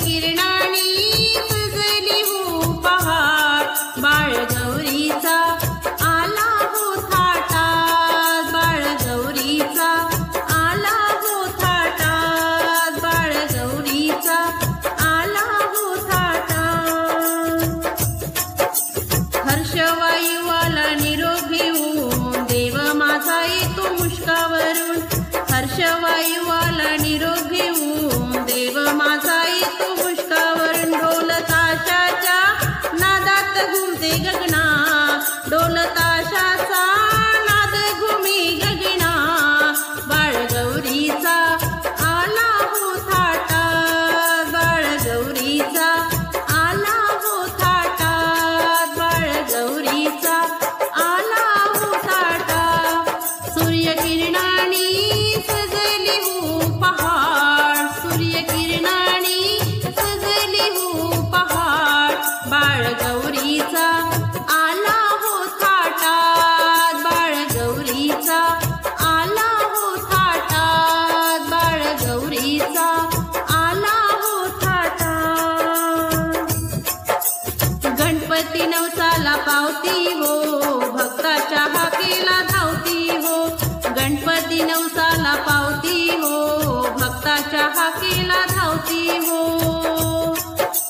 किरणांनी सजली हो पहाट, बाळ गौरीचा आला हो थाटात, बाळ गौरीचा आला हो थाटात, बाळ गौरीचा आला हो थाटात। हर्षवायुवाला निरोप घेऊन देव माझा येतो मुष्कावरून, हर्षवायुवाला निरोप घेऊन देव माझा येतो मुष्कावरून। ढोल ताशाच्या नादात घुमते गगना, ढोल ताशाचा नाद घुमे गगना, बाळ गौरीचा आला हो थाटात, बाळ गौरीचा आला हो थाटात, बाळ गौरीचा आला हो थाटात। सूर्यकिरणांनी सजली हो पहाट, सूर्यकिरणांनी सजली हो पहाट, बाळ गौरीचा आला हो थाटात, बाळ गौरीचा आला हो थाटात, बाळ गौरीचा आला हो थाटात। गणपती नवसाला पावती हो, भक्ताच्या हाकेला धावती हो, गणपती नवसाला पावती हो, भक्ताच्या हाकेला धावती हो।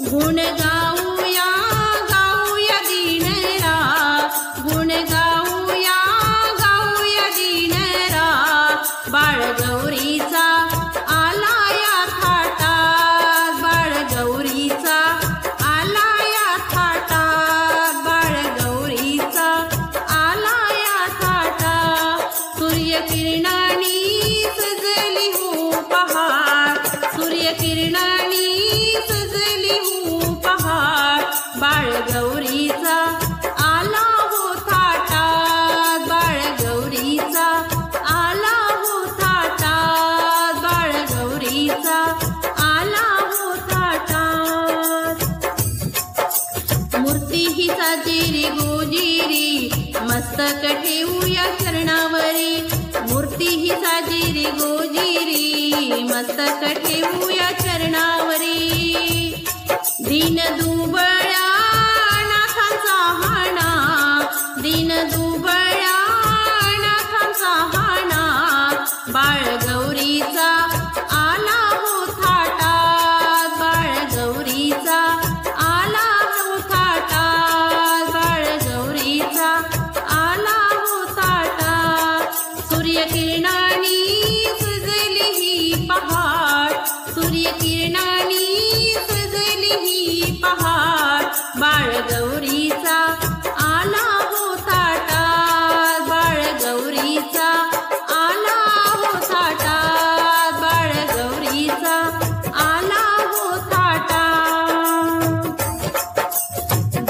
गुण गाऊया गाऊया दिनरा, गुण गाऊया गाऊया दिनरा, बाळ गौरीचा आला या थाटात, बाळ गौरीचा आला या थाटात, बाळ गौरीचा आला या थाटात। सूर्यकिरणांनी सजली हो पहाट, सूर्यकिरणांनी सजली हो पहाट, बाळ गौरीचा आला हो थाटात, बाळ गौरीचा आला हो थाटात, बाळ गौरीचा आला हो थाटात। मूर्ती ही साजेरी गोजिरी, मस्तक ठेवूया चरणावरी, मूर्ती ही साजेरी गोजिरी, मस्तक ठेवूया चरणावरी। दीन दुबळ्या नाथांचा हाणा, दीन दुबळ्या नाथांचा हाणा, बाळ गौरीचा आला हो थाटात, बाळ गौरीचा आला हो थाटात, बाळ गौरीचा आला हो थाटात। सूर्यकिरणांनी सजली ही पहाट, सूर्यकिरणांनी सजली ही पहाट, बाळ गौरीचा आला हो थाटात, बाळ गौरीचा आला हो थाटात, बाळ गौरीचा आला हो थाटात।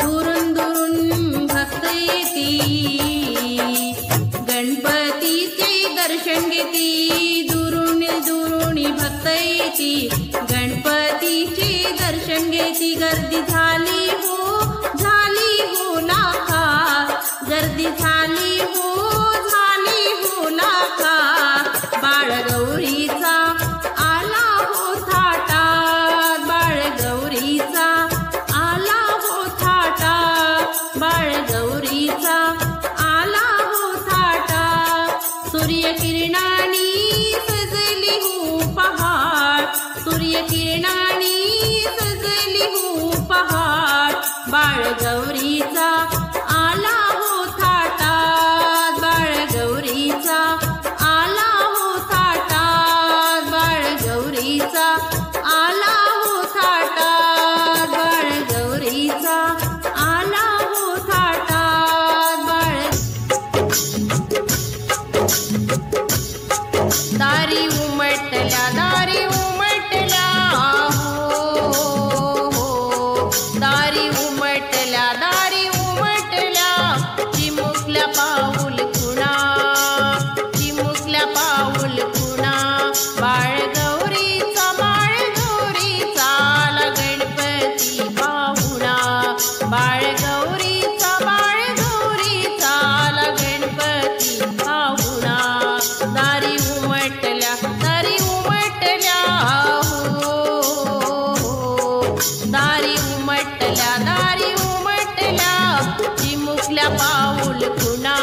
दुरून दुरून भक्त येती, गणपतीचे दर्शन घेती, दुरून दुरून भक्त येती, गणपतीचे दर्शन घेती। गर्दी झाली हो लाखात, गर्दी झाली हो लाखात, बाळ गौरीचा आला हो थाटात, बाळ गौरीचा आला हो थाटात, बाळ गौरीचा आला हो थाटात। सूर्यकिरणांनी सजली हो पहाट, सूर्यकिरणांनी सजली हो पहाट, बाळ गौरीचा आला हो थाटात, बाळ गौरीचा आला हो थाटात, बाळ गौरीचा आला हो थाटात, बाळ गौरीचा आला हो थाटात, बाळ। दारी उमटल्या, दारी उमटल्या हो, दारी उमटल्या, दारी दारी उमटल्या चिमुकल्या पाऊल खुणा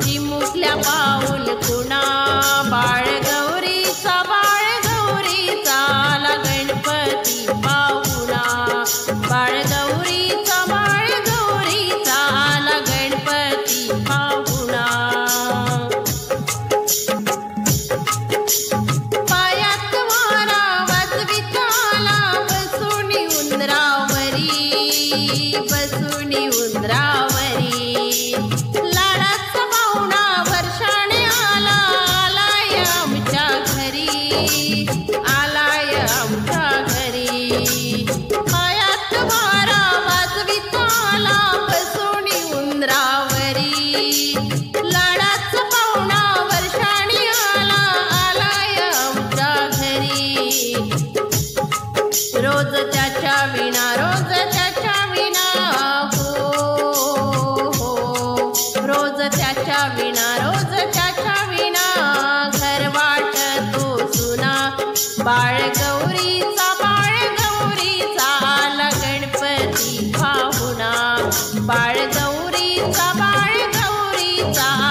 चिमुकल्या पाऊल खुणा बाळ गौरीचा आला गणपती पाहुणा बाळ गौरीचा आला गणपती पाहुणा पायात वारा वाजविताला बसून उंदरावरी लाडाचा पाहुणा वर्षाने आलाय आमच्या घरी पायात वारा वाजविताला बसून उंदरावरी लाडाचा पाहुणा वर्षाने आलाय आमच्या घरी रोज त्याच्या विना रोज त्याच्या विना घर वाटतो सुना बाळ गौरीचा आला गणपती पाहुणा बाळ गौरीचा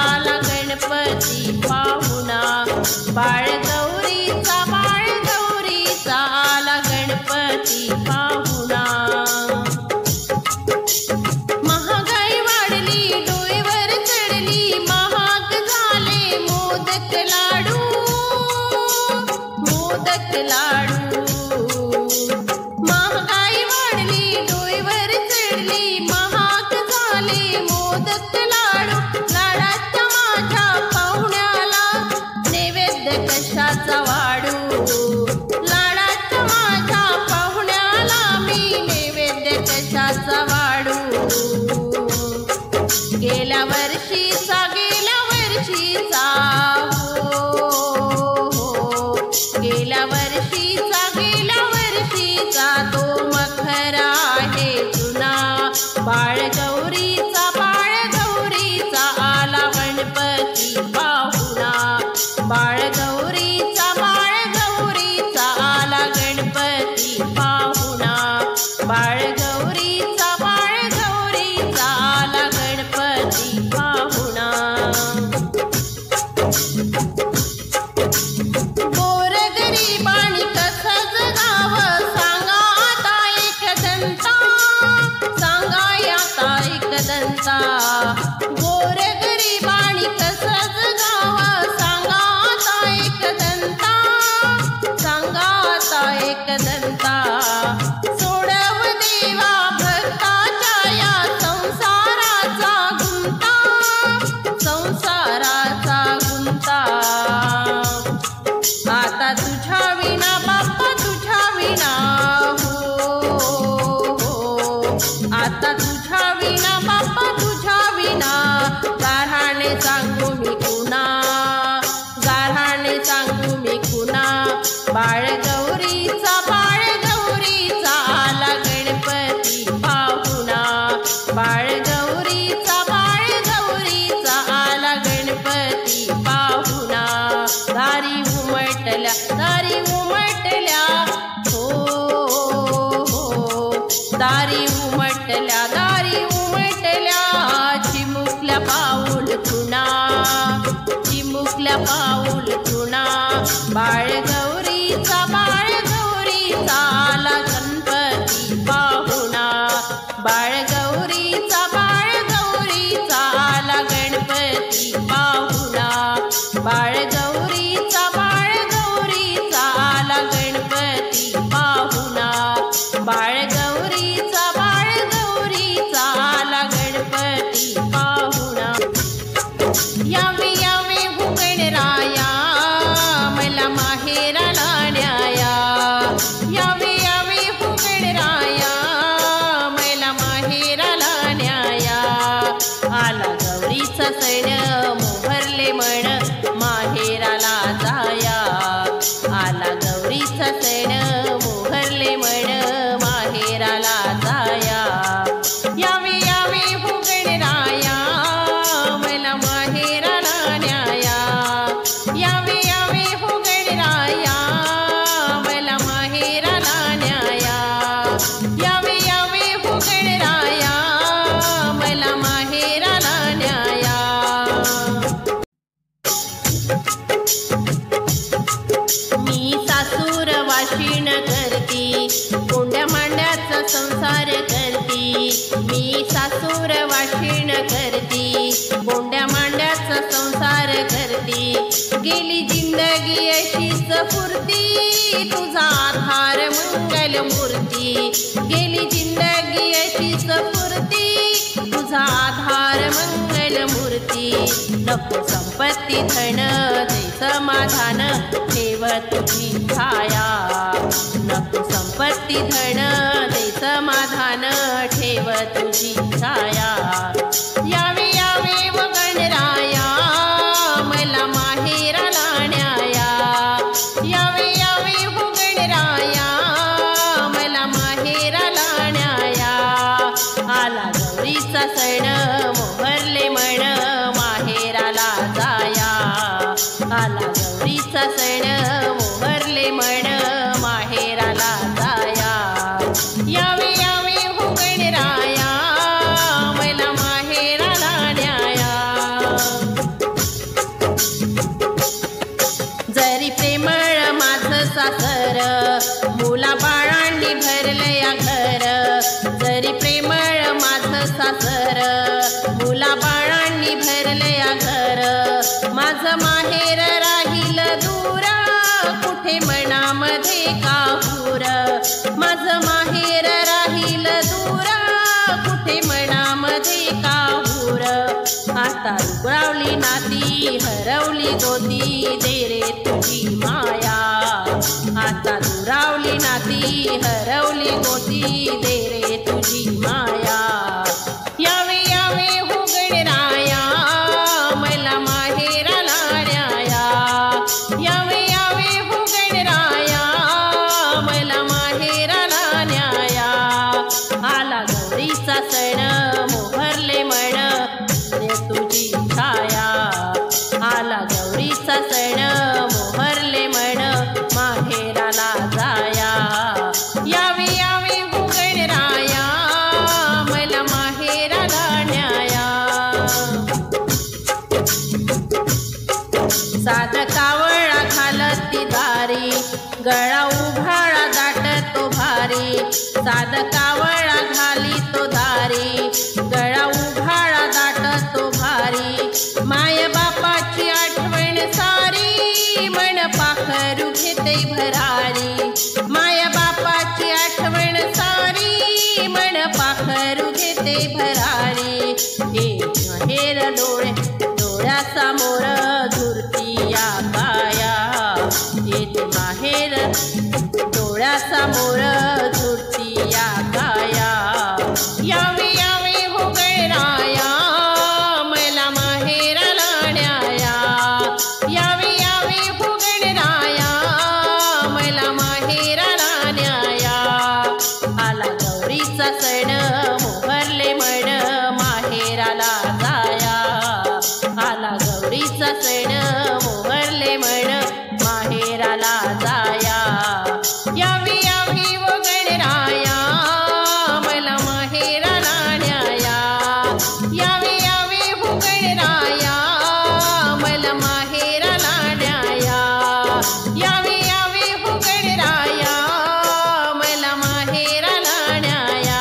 आला गणपती पाहुणा बाळ गौरीचा आला गणपती पाहुणा महागाई वाढली डोईवर चढली महाग झाले मोदक लाडू महागाई वाढली डोईवर चढली महाग झाले मोदक लाडू लाडाच्या माझ्या पाहुण्याला नैवेद्य कशाचा वाढू लाडाच्या माझ्या पाहुण्याला मी नैवेद्य कशाचा वाढू गेल्या वर्षीचा गेल्या वर्षीचा तो मखरा आहे जुना बाळ गौरीचा आला गणपती पाहुणा बाळ गौरीचा आला गणपती पाहुणा बाळ गौरीचा आला गणपती पाहुणा गोरगरिबांनी कसं जगावं सांगा आता एकदंता गोरगरिबांनी कसं जगावं सांगा आता एकदंता सोडव देवा भक्ताच्या या संसाराचा गुंता आता तुझ्या विना बाप्पा आता तुझ्या विना बाप्पा गाऱ्हाणे सांगू मी कुणा बाळ गौरीचा आला गणपती पाहुणा बाळ गौरीचा आला गणपती पाहुणा दारी उमटल्या हो दारी उमटल्या चिमुकल्या पाऊल खुणा बाळ गौरीचा आला गणपती पाहुणा बाळ गौरीचा आला गणपती पाहुणा बाळ गौरीचा आला गणपती पाहुणा बाळ गौरीचा आला गणपती पाहुणा यावे भुगणराया मला माहेरा गेली जिंदगी अशीच फुरती तुझा आधार मंगल मूर्ती गेली जिंदगी अशीच फुरती तुझा आधार मंगल मूर्ती नको संपत्ती धन दे समाधान ठेव तुझी छाया नको संपत्ती धन दे समाधान ठेव तुझी छाया यावे यावे व गणराया मला माहेराला न्याया यावे यावे हो गणराया मला माहेराला न्याया आला गौरीचा सण मोहरले मन माहेराला जाया आला गौरीचा सण मोहरले मन माहेराला जाया यावे यावे हो गणराया मला माहेराला न्याया जरी प्रेमळ माझं सासर मुला बाळांनी भरले या घर जरी प्रेमळ माझं सासर मुला बाळांनी भरले या घर माझं माहेर राहील दूर कुठे मनामध्ये काहूर माझं माहेर राहील दूर कुठे मनामध्ये काहूर आता रुगळावली नाती हरवली गोदी दे रे तुझी माया आता दुरावली नाती हरवली गोदी दे रे तुझी माया यावे यावे हो गणराया मला माहेराला न्याया यावे यावे हो गणराया मला माहेराला न्याया आला गौरीचा सण मोहरले मन दे तुझी छाया आला गौरीचा सण मोहरले मन माहेराला जाया यावे यावे हो गणराया मला माहेराला न्याया साध कावळा घालती दारी गळा उभाळा दाटतो भारी साध कावळा घाली तो दारी गळा उभाळा दाटतो भारी माय बापाची आठवण सारी मन पाखरू घेते भरारी माय बापाची आठवण सारी मन पाखरू घेते भरारी हे माहेर डोळ्यासमोर झुरती या काया येते माहेर डोळ्यासमोर झुरती या काया यावे यावे हो गणराया मला माहेराला न्याया यावे यावे हो गणराया मला माहेराला न्याया आला गौरीचा सण मोहरले मन माहेराला जाया आला गौरीचा सण मोहरले मन माहेराला जाया यावे यावे हो गणराया मला माहेराला न्याया यावे यावे हो गणराया मला माहेराला न्याया यावे यावे हो गणराया मला माहेराला न्याया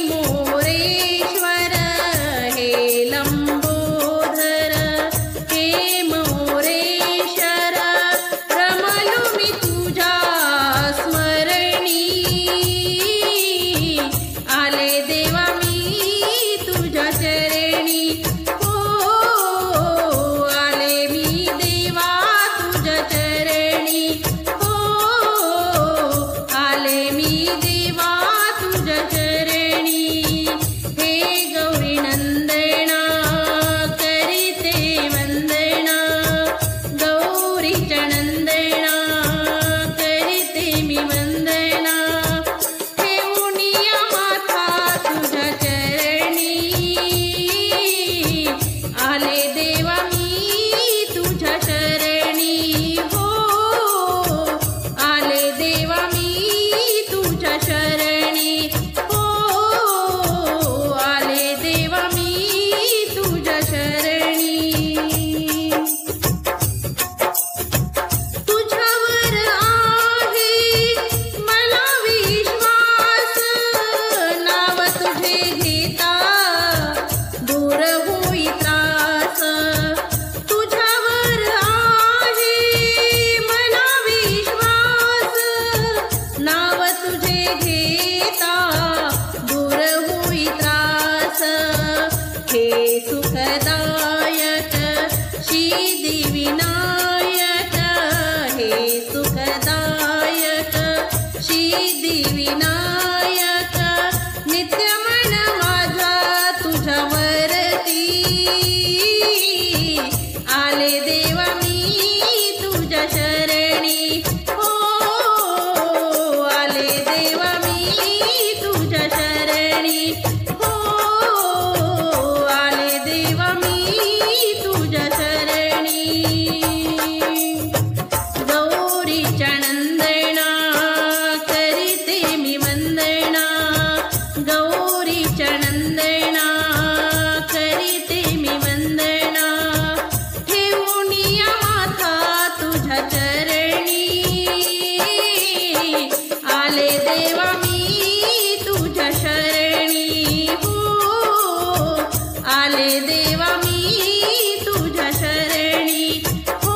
मोरेश्वर हे लंबोदर हे मोरेश्वर रमलो मी तुझ्या स्मरणी आले देवा मी तुझ्या चरणी हो आले मी देवा तुझ्या चरणी हो आले मी देवा तुझ्या चरणी हे गौरी नंदना करीते वंदना गौरीच्या नंदना करीते मी वंदना ठेवूनिया माथा तुझ्या चरणी आले देवा मी तुझ्या चरणी हो आले देवा मी तुझ्या चरणी हो आले देवा मी तुझ्या चरणी तुझ्यावर आहे मला विश्वास नाव तुझे घेता दूर होई त्रास तुझ्यावर आहे मला विश्वास नाव तुझे घेता दूर होई त्रास हे सुखदायक सिद्धिविनायक हे सुखदायक सिद्धिविनायक नित्य मन माझा तुझ्यावरती आले देवा मी तुझ्या चरणी हो आले देवा मी तुझ्या चरणी हो आले देवा मी तुझ्या चरणी गौरीच्या नंदना करीते मी वंदना गौरीच्या नंदना करीते मी वंदना ठेवूनिया माथा तुझ्या चरणी आले देवा मी तुझ्या शरणी हो आले देवा मी तुझ्या शरणी हो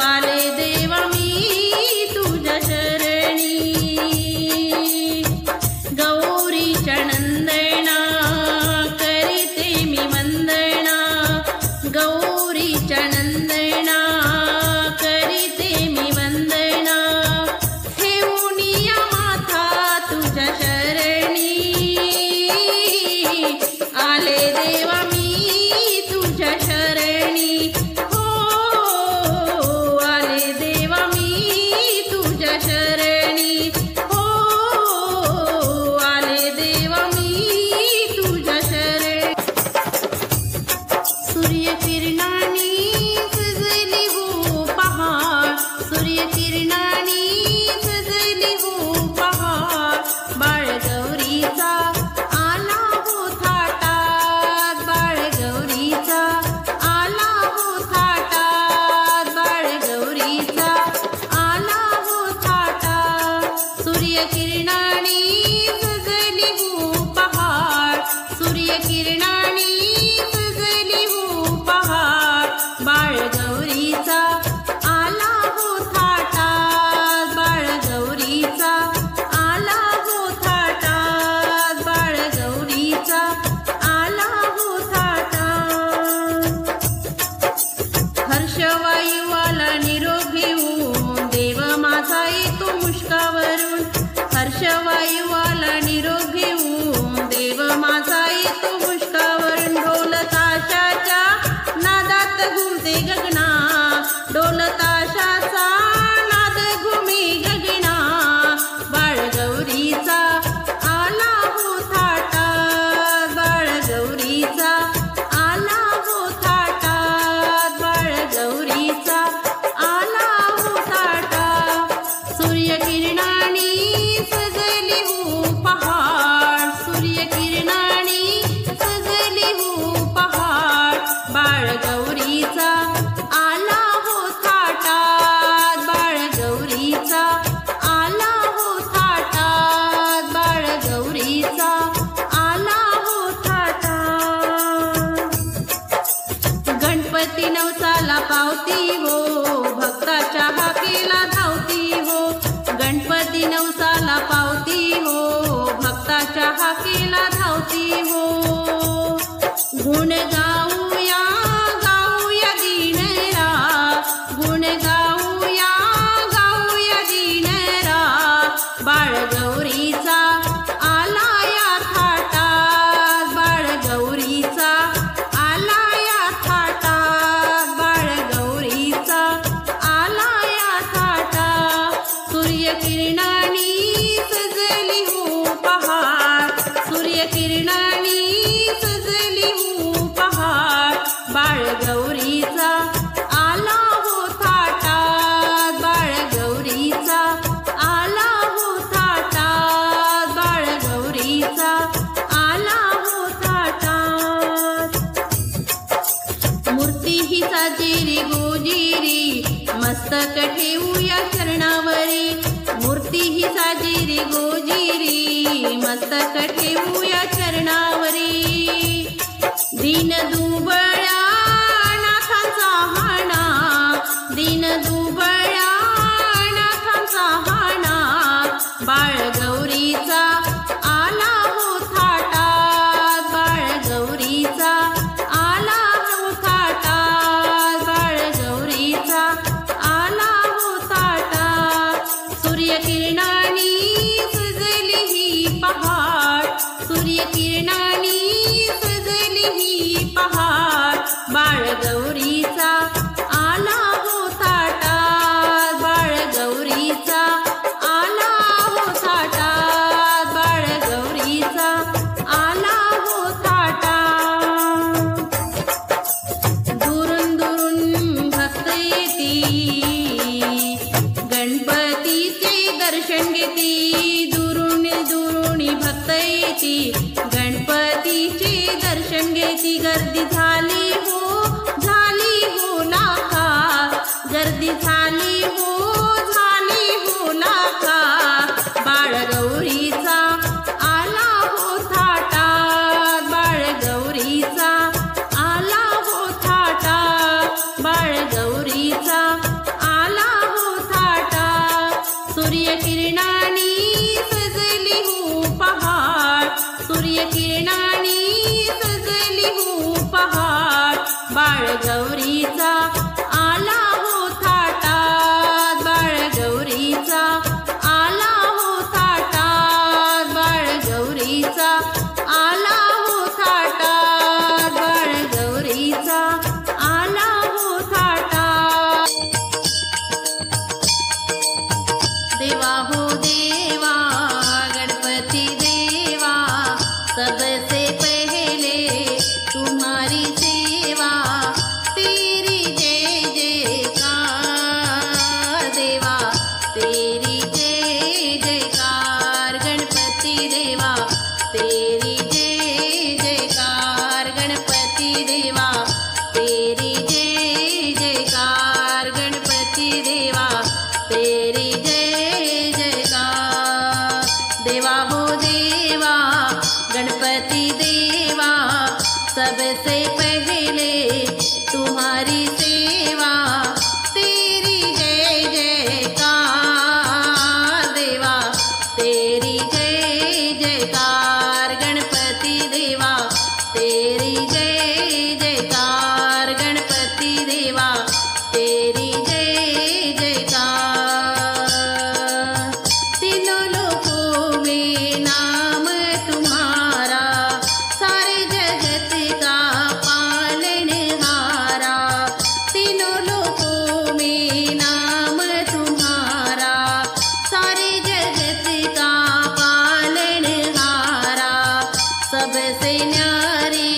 आले देवा मी तुझ्या शरणी गौरीच्या नंदना पावती हो, भक्ताच्या हाकेला धावती हो. गणपती नवसाला पावती हो, भक्ताच्या हाकेला धावती हो. गुण गाऊया गाऊया दिनरा, गुण गाऊया गाऊया दिनरा. बाळगौरीचा आला या थाटात, बाळगौरीचा आला या थाटात, बाळगौरीचा आला या थाटात. सूर्यकिरणांनी सजली हो पहाट, सूर्यकिरणांनी सजली हो पहाट. बाळगौरीचा आला हो थाटात, बाळगौरीचा आला हो थाटात, बाळगौरीचा आला हो थाटात. मूर्ती ही साजेरी गोजिरी, मस्तक ठेवूया चरणावरी. मूर्ती ही साजेरी गोजिरी, मस्तक ठेवूया चरणावरी. दीन दुबळ्या नाथांचा हाणा, दीन दुबळ्या नाथांचा हाणा. बाळगौरीचा आला हो थाटात, बाळगौरीचा आला हो थाटात, बाळगौरीचा आला हो थाटात. सूर्यकिरणांनी सजली ही पहाट, सूर्यकिरणांनी सजली ही पहाट. बाळगौरीचा आला हो थाटात, बाळगौरीचा आला हो थाटात, बाळगौरीचा आला हो थाटात. दुरून दुरून भक्त येती, गणपतीचे दर्शन घेती. दुरून दुरून भक्त येती, गणपतीचे दर्शन घेती. गर्दी झाली हो लाखात, गर्दी झाली हो लाखात. बाळगौरीचा आला हो थाटात, बाळगौरीचा आला हो थाटात, बाळगौरीचा आला हो थाटात. सूर्यकिरणांनी सजली हो पहाट, सूर्यकिरणांनी सजली हो पहाट. बाळगौरीचा आला हो थाटात, बाळगौरीचा आला हो थाटात, बाळगौरीचा आला हो थाटात, बाळगौरीचा आला हो थाटात. देवा हो देवा गणपति देवा, सबसे पहले तुम्हारी सेवा. तेरी जय जयकार देवा, तेरी जय जयकार गणपति देवा, तेरी जय जयकार गणपति देवा, तेरी जय जयकार गणपति देवा, तेरी जय जयकार. देवा हो देवा गणपति देवा, सबसे पहले तुम्हारी सेवा. तेरी जय जयकार देवा, तेरी जय जयकार गणपति देवा, तेरी जय जयकार गणपति देवा, तेरी जय जयकार. तीनों लोकों में नाम तुम्हारा, सारे जगत का पालनहारा. तीनों लोकों में नाम तुम्हारा, सारे जगत का पालनहारा. सबसे न्यारी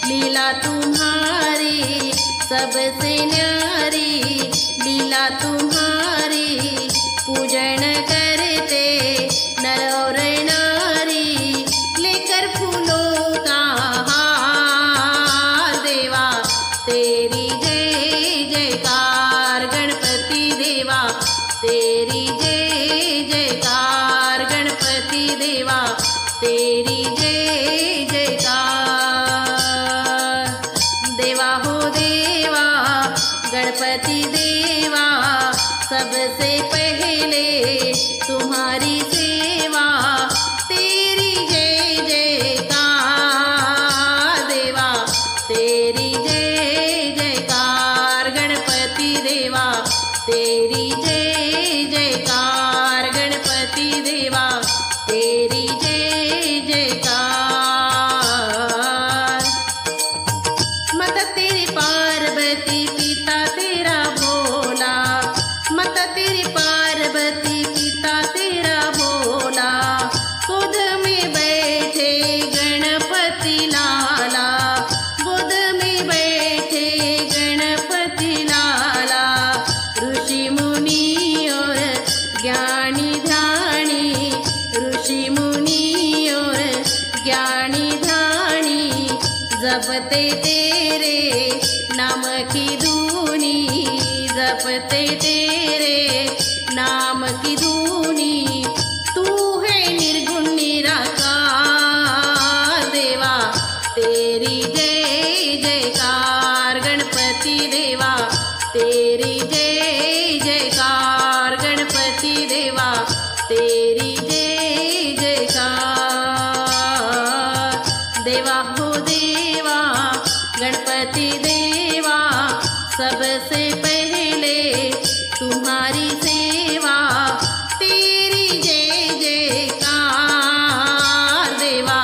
लीला तुम्हारी, सबसे न्यारी लीला तुम्हारी. पूजन करते नर और नारी, लेकर फूलों का हार देवा. तेरी जय जयकार गणपति देवा, तेरी जय जयकार गणपति देवा, तेरी जय जयकार. देवा हो देवा ज्ञानी ध्यानी जपते तेरे नाम की धूनी, जपते तेरे नाम की धूनी। तू है निर्गुण निराकार देवा, तेरी जय जयकार गणपति देवा, तेरी जय जयकार गणपति देवा, तेरी जय जयकार। देवा हो देवा गणपति देवा, सबसे पहले तुम्हारी सेवा, तेरी जय जयकार देवा,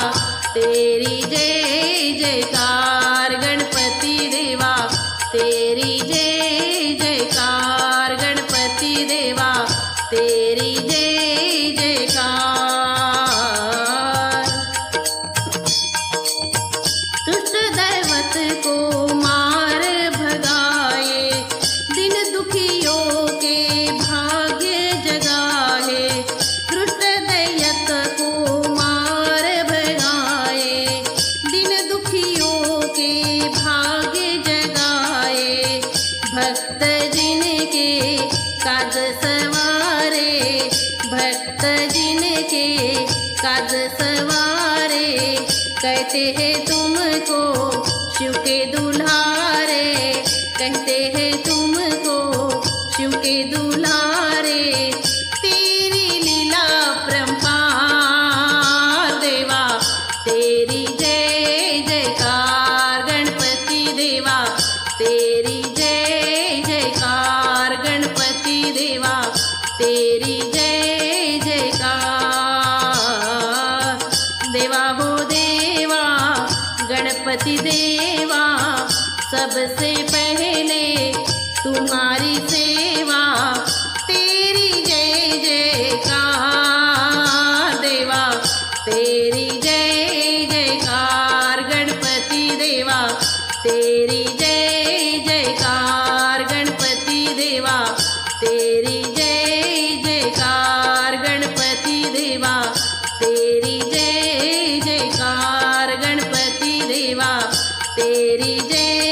तेरी जय जयकार गणपति देवा, तेरी जय जयकार गणपति देवा, तेरी जय जयकार। दुष्ट दैवत को मार भगाए, दिन दुखियों के भाग्य जगाए। दुष्ट दैवत को मार भगाए, दिन दुखियों के भाग्य जगाए। भक्त जिनके काज सवारे, भक्त जिनके काज सवारे, कहते हैं तुमको शिव के दुल्हारे, कहते हैं तुमको शिव के दुल्हारे। तेरी लीला परंपार देवा, तेरी जय जयकार गणपति देवा, तेरी जय जयकार गणपति देवा, तेरी जय जयकार। देवा हो देवा गणपति देवा, सबसे पहले तुम्हारी सेवा, तेरी जय जयकार देवा, तेरी जय जयकार गणपति देवा, तेरी जय जयकार गणपति देवा, तेरी जय जयकार गणपति देवा, तेरी जय जयकार गणपति देवा, तेरी जय